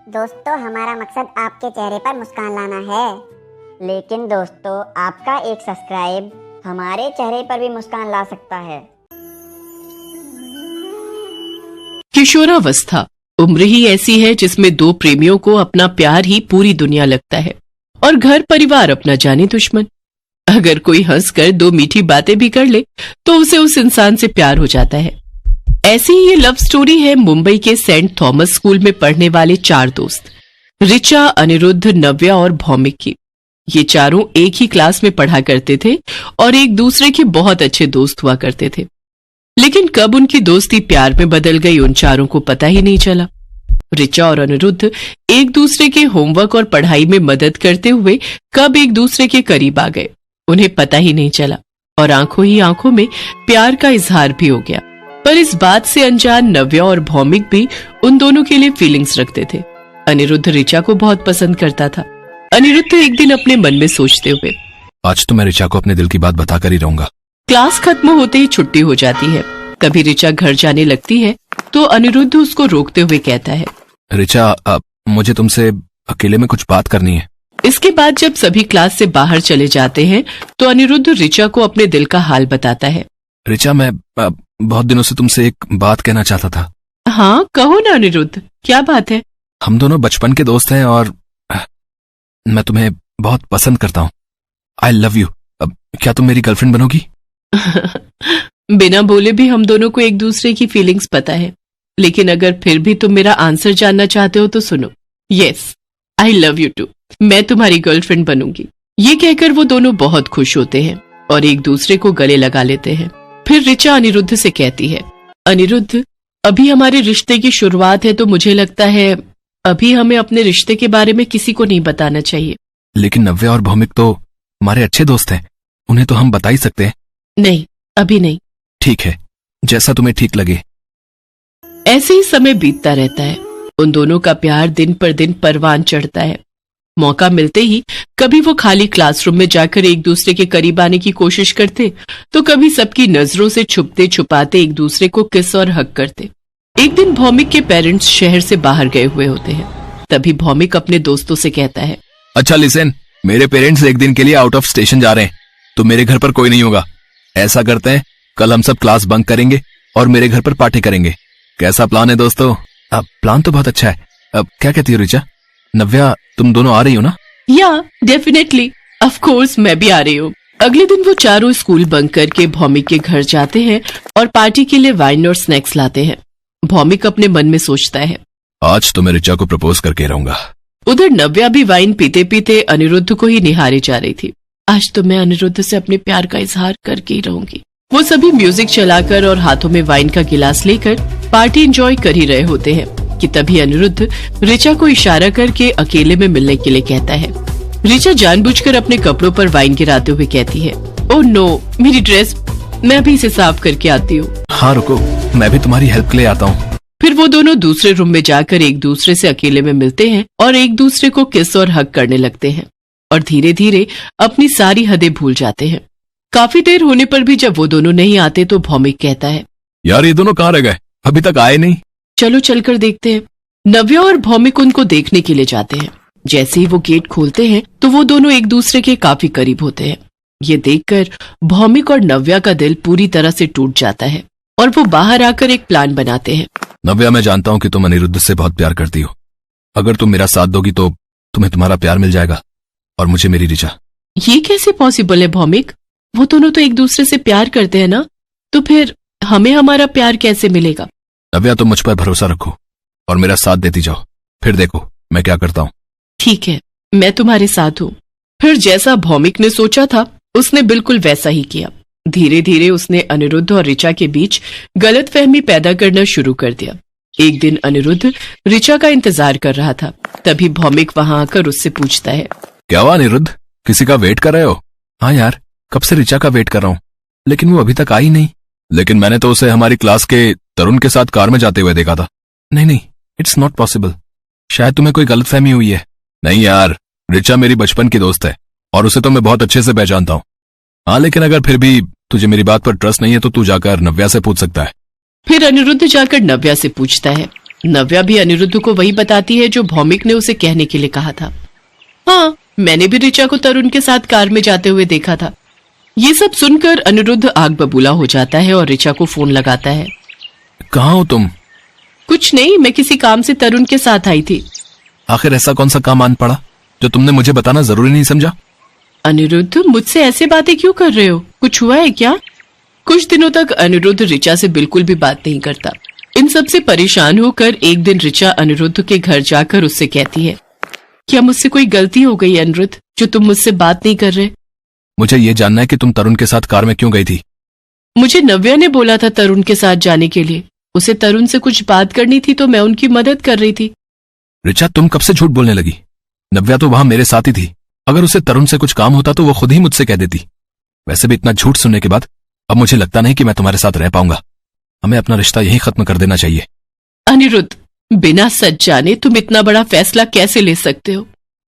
दोस्तों, हमारा मकसद आपके चेहरे पर मुस्कान लाना है। लेकिन दोस्तों, आपका एक सब्सक्राइब हमारे चेहरे पर भी मुस्कान ला सकता है। किशोरावस्था उम्र ही ऐसी है जिसमें दो प्रेमियों को अपना प्यार ही पूरी दुनिया लगता है और घर परिवार अपना जाने दुश्मन। अगर कोई हंसकर दो मीठी बातें भी कर ले तो उसे उस इंसान से प्यार हो जाता है। ऐसी ही ये लव स्टोरी है मुंबई के सेंट थॉमस स्कूल में पढ़ने वाले चार दोस्त ऋचा, अनिरुद्ध, नव्या और भौमिक की। ये चारों एक ही क्लास में पढ़ा करते थे और एक दूसरे के बहुत अच्छे दोस्त हुआ करते थे। लेकिन कब उनकी दोस्ती प्यार में बदल गई, उन चारों को पता ही नहीं चला। ऋचा और अनिरुद्ध एक दूसरे के होमवर्क और पढ़ाई में मदद करते हुए कब एक दूसरे के करीब आ गए, उन्हें पता ही नहीं चला और आंखों ही आंखों में प्यार का इजहार भी हो गया। पर इस बात से अनजान नव्या और भौमिक भी उन दोनों के लिए फीलिंग्स रखते थे। अनिरुद्ध ऋचा को बहुत पसंद करता था। अनिरुद्ध एक दिन अपने मन में सोचते हुए, आज तो मैं ऋचा को अपने दिल की बात बताकर ही रहूंगा। क्लास खत्म होते ही छुट्टी हो जाती है। तभी ऋचा घर जाने लगती है तो अनिरुद्ध उसको रोकते हुए कहता है, ऋचा, मुझे तुमसे अकेले में कुछ बात करनी है। इसके बाद जब सभी क्लास से बाहर चले जाते हैं तो अनिरुद्ध ऋचा को अपने दिल का हाल बताता है। ऋचा, मैं बहुत दिनों से तुमसे एक बात कहना चाहता था। हाँ, कहो ना अनिरुद्ध, क्या बात है? हम दोनों बचपन के दोस्त हैं और मैं तुम्हें बहुत पसंद करता हूँ। आई लव यू। क्या तुम मेरी गर्लफ्रेंड बनोगी? बिना बोले भी हम दोनों को एक दूसरे की फीलिंग्स पता है, लेकिन अगर फिर भी तुम मेरा आंसर जानना चाहते हो तो सुनो। Yes, I love you too. मैं तुम्हारी गर्लफ्रेंड बनूंगी। ये कहकर वो दोनों बहुत खुश होते हैं और एक दूसरे को गले लगा लेते हैं। फिर ऋचा अनिरुद्ध से कहती है, अनिरुद्ध, अभी हमारे रिश्ते की शुरुआत है तो मुझे लगता है अभी हमें अपने रिश्ते के बारे में किसी को नहीं बताना चाहिए। लेकिन नव्या और भौमिक तो हमारे अच्छे दोस्त हैं, उन्हें तो हम बता ही सकते हैं। नहीं, अभी नहीं। ठीक है, जैसा तुम्हें ठीक लगे। ऐसे ही समय बीतता रहता है। उन दोनों का प्यार दिन पर दिन परवान चढ़ता है। मौका मिलते ही कभी वो खाली क्लासरूम में जाकर एक दूसरे के करीब आने की कोशिश करते तो कभी सबकी नजरों से छुपते छुपाते एक दूसरे को किस और हक करते। एक दिन भौमिक के पेरेंट्स शहर से बाहर गए हुए होते हैं। तभी भौमिक अपने दोस्तों से कहता है, अच्छा लिसन, मेरे पेरेंट्स एक दिन के लिए आउट ऑफ स्टेशन जा रहे हैं तो मेरे घर पर कोई नहीं होगा। ऐसा करते हैं, कल हम सब क्लास बंक करेंगे और मेरे घर पर पार्टी करेंगे। कैसा प्लान है दोस्तों? प्लान तो बहुत अच्छा है। अब क्या कहती हो ऋचा? नव्या, तुम दोनों आ रही हो ना? या डेफिनेटली, ऑफ कोर्स, मैं भी आ रही हूँ। अगले दिन वो चारों स्कूल बंक करके भौमिक के घर जाते हैं और पार्टी के लिए वाइन और स्नैक्स लाते हैं। भौमिक अपने मन में सोचता है, आज तो मैं ऋचा को प्रपोज करके रहूंगा। उधर नव्या भी वाइन पीते पीते अनिरुद्ध को ही निहारे जा रही थी। आज तो मैं अनिरुद्ध से अपने प्यार का इजहार करके ही रहूंगी। वो सभी म्यूजिक चलाकर और हाथों में वाइन का गिलास लेकर पार्टी एंजॉय कर ही रहे होते हैं कि तभी अनिरुद्ध ऋचा को इशारा करके अकेले में मिलने के लिए कहता है। ऋचा जानबूझकर अपने कपड़ों पर वाइन गिराते हुए कहती है, ओह नो, मेरी ड्रेस, मैं भी इसे साफ करके आती हूँ। हाँ रुको, मैं भी तुम्हारी हेल्प के लिए आता हूँ। फिर वो दोनों दूसरे रूम में जाकर एक दूसरे से अकेले में मिलते हैं और एक दूसरे को किस और हक करने लगते हैं और धीरे धीरे अपनी सारी हदें भूल जाते हैं। काफी देर होने पर भी जब वो दोनों नहीं आते तो भौमिक कहता है, यार ये दोनों कहाँ रह गए? अभी तक आए नहीं। चलो चलकर देखते हैं। नव्या और भौमिक उनको देखने के लिए जाते हैं। जैसे ही वो गेट खोलते हैं तो वो दोनों एक दूसरे के काफी करीब होते हैं। ये देखकर भौमिक और नव्या का दिल पूरी तरह से टूट जाता है और वो बाहर आकर एक प्लान बनाते हैं। नव्या, मैं जानता हूँ कि तुम अनिरुद्ध से बहुत प्यार करती हो। अगर तुम मेरा साथ दोगी तो तुम्हें तुम्हारा प्यार मिल जाएगा और मुझे मेरी ऋचा। ये कैसे पॉसिबल है भौमिक? वो दोनों तो एक दूसरे से प्यार करते हैं ना, तो फिर हमें हमारा प्यार कैसे मिलेगा? नव्या, तुम मुझ पर भरोसा रखो और मेरा साथ देती जाओ, फिर देखो मैं क्या करता हूँ। ठीक है, मैं तुम्हारे साथ हूँ। फिर जैसा भौमिक ने सोचा था उसने बिल्कुल वैसा ही किया। धीरे धीरे उसने अनिरुद्ध और ऋचा के बीच गलतफहमी पैदा करना शुरू कर दिया। एक दिन अनिरुद्ध ऋचा का इंतजार कर रहा था। तभी भौमिक वहां आकर उससे पूछता है, क्या हुआ अनिरुद्ध, किसी का वेट कर रहे हो? हाँ यार, कब से ऋचा का वेट कर रहा हूँ, लेकिन वो अभी तक आई नहीं। लेकिन मैंने तो उसे हमारी क्लास के तरुण के साथ कार में जाते हुए देखा था। नहीं, इट्स नॉट पॉसिबल, शायद तुम्हें कोई गलतफहमी हुई है। नहीं यार, ऋचा मेरी बचपन की दोस्त है और उसे तो मैं बहुत अच्छे से पहचानता हूँ। हाँ, लेकिन अगर फिर भी तुझे मेरी बात पर ट्रस्ट नहीं है तो तू जाकर नव्या से पूछ सकता है। फिर अनिरुद्ध जाकर नव्या से पूछता है, नव्या भी अनिरुद्ध को वही बताती है जो भौमिक ने उसे कहने के लिए कहा था। हाँ, मैंने भी ऋचा को तरुण के साथ कार में जाते हुए देखा था। ये सब सुनकर अनिरुद्ध आग बबूला हो जाता है और ऋचा को फोन लगाता है। कहाँ हो तुम? कुछ नहीं, मैं किसी काम से तरुण के साथ आई थी। आखिर ऐसा कौन सा काम आन पड़ा जो तुमने मुझे बताना जरूरी नहीं समझा? अनिरुद्ध, मुझसे ऐसे बातें क्यों कर रहे हो? कुछ हुआ है क्या? कुछ दिनों तक अनिरुद्ध ऋचा से बिल्कुल भी बात नहीं करता। इन सब से परेशान होकर एक दिन ऋचा अनिरुद्ध के घर जाकर उससे कहती है, क्या मुझसे कोई गलती हो गई अनिरुद्ध, जो तुम मुझसे बात नहीं कर रहे? मुझे ये जानना है कि तुम तरुण के साथ कार में क्यों गई थी? मुझे नव्या ने बोला था तरुण के साथ जाने के लिए। उसे तरुण से कुछ बात करनी थी तो मैं उनकी मदद कर रही थी। ऋचा, तुम कब से झूठ बोलने लगी? नव्या तो वहां मेरे साथ ही थी। अगर उसे तरुण से कुछ काम होता तो वो खुद ही मुझसे कह देती। वैसे भी इतना झूठ सुनने के बाद अब मुझे लगता नहीं कि मैं तुम्हारे साथ रह पाऊंगा। हमें अपना रिश्ता यहीं खत्म कर देना चाहिए। अनिरुद्ध, बिना सच जाने तुम इतना बड़ा फैसला कैसे ले सकते हो?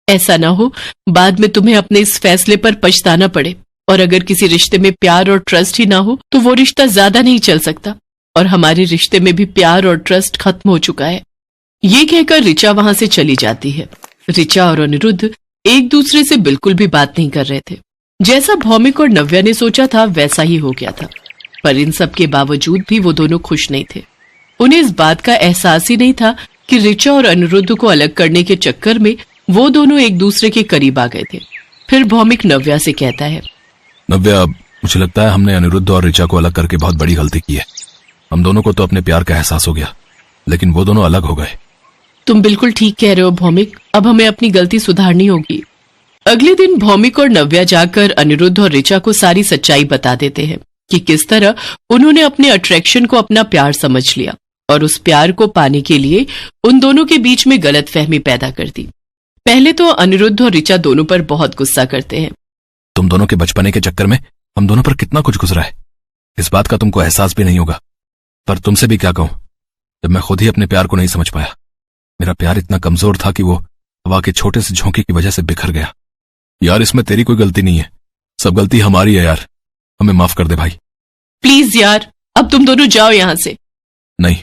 ऐसा ना हो बाद में तुम्हें अपने इस फैसले पर पछताना पड़े। और अगर किसी रिश्ते में प्यार और ट्रस्ट ही ना हो तो वो रिश्ता ज्यादा नहीं चल सकता। और हमारे रिश्ते में भी प्यार और ट्रस्ट खत्म हो चुका है। ये कहकर ऋचा वहां से चली जाती है। ऋचा और अनिरुद्ध एक दूसरे से बिल्कुल भी बात नहीं कर रहे थे। जैसा भौमिक और नव्या ने सोचा था वैसा ही हो गया था। पर इन सब के बावजूद भी वो दोनों खुश नहीं थे। उन्हें इस बात का एहसास ही नहीं था कि ऋचा और अनिरुद्ध को अलग करने के चक्कर में वो दोनों एक दूसरे के करीब आ गए थे। फिर भौमिक नव्या से कहता है, नव्या, मुझे लगता है हमने अनिरुद्ध और ऋचा को अलग करके बहुत बड़ी गलती की है। हम दोनों को तो अपने प्यार का एहसास हो गया, लेकिन वो दोनों अलग हो गए। तुम बिल्कुल ठीक कह रहे हो भौमिक, अब हमें अपनी गलती सुधारनी होगी। अगले दिन भौमिक और नव्या जाकर अनिरुद्ध और ऋचा को सारी सच्चाई बता देते हैं कि किस तरह उन्होंने अपने अट्रैक्शन को अपना प्यार समझ लिया और उस प्यार को पाने के लिए उन दोनों के बीच में गलतफहमी पैदा कर दी। पहले तो अनिरुद्ध और ऋचा दोनों पर बहुत गुस्सा करते हैं। तुम दोनों के बचपने के चक्कर में हम दोनों पर कितना कुछ गुजरा है, इस बात का तुमको एहसास भी नहीं होगा। पर तुमसे भी क्या कहूं, जब मैं खुद ही अपने प्यार को नहीं समझ पाया। मेरा प्यार इतना कमजोर था कि वो हवा के छोटे से झोंके की वजह से बिखर गया। यार, इसमें तेरी कोई गलती नहीं है, सब गलती हमारी है यार। हमें माफ कर दे भाई। प्लीज यार, अब तुम दोनों जाओ यहाँ से। नहीं,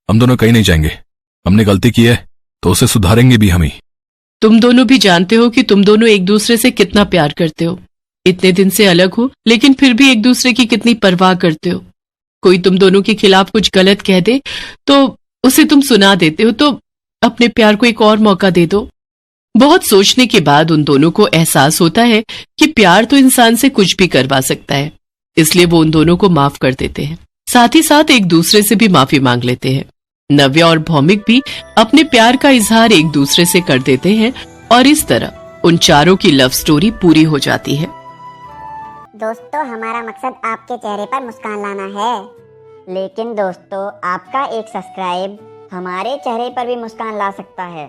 हम दोनों कहीं नहीं जाएंगे। हमने गलती की है तो उसे सुधारेंगे भी हम ही। तुम दोनों भी जानते हो कि तुम दोनों एक दूसरे से कितना प्यार करते हो। इतने दिन से अलग हो लेकिन फिर भी एक दूसरे की कितनी परवाह करते हो। कोई तुम दोनों के खिलाफ कुछ गलत कह दे तो उसे तुम सुना देते हो। तो अपने प्यार को एक और मौका दे दो। बहुत सोचने के बाद उन दोनों को एहसास होता है कि प्यार तो इंसान से कुछ भी करवा सकता है। इसलिए वो उन दोनों को माफ कर देते हैं। साथ ही साथ एक दूसरे से भी माफी मांग लेते हैं। नव्या और भौमिक भी अपने प्यार का इजहार एक दूसरे से कर देते हैं और इस तरह उन चारों की लव स्टोरी पूरी हो जाती है। दोस्तों, हमारा मकसद आपके चेहरे पर मुस्कान लाना है, लेकिन दोस्तों आपका एक सब्सक्राइब हमारे चेहरे पर भी मुस्कान ला सकता है।